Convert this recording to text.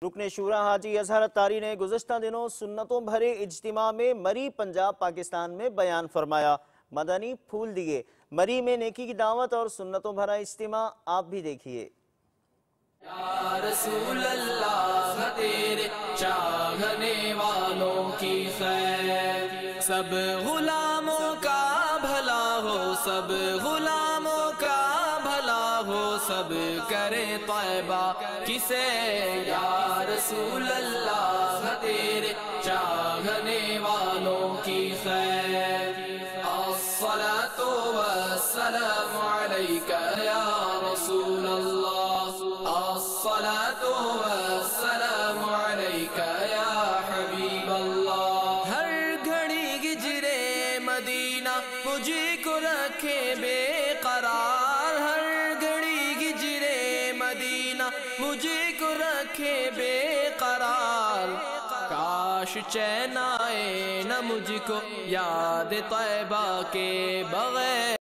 رکن شورا حاجی اظہر اتاری نے گزشتہ دنوں سنتوں بھرے اجتماع میں مری پنجاب پاکستان میں بیان فرمایا، مدنی پھول دیے۔ مری میں نیکی کی دعوت اور سنتوں بھرا اجتماع آپ بھی دیکھیے۔ یا رسول اللہ تیرے چاہنے والوں کی خیر، سب غلاموں کا بھلا ہو، سب غلاموں کا بھلا ہو، سب کرے طیبہ کی سیر۔ یا رسول اللہ تیرے چاہنے والوں کی خیر، الصلاۃ والسلام علیک یا رسول اللہ، الصلاۃ والسلام علیک یا حبیب اللہ۔ ہر گھڑی ہجرے مدینہ مجھے کو رکھے بے قرار، ہر گھڑی ہجرے مدینہ مجھے کو رکھے بے قرار۔ کاش چین آئے نہ مجھ کو یاد طیبہ کے بغیر۔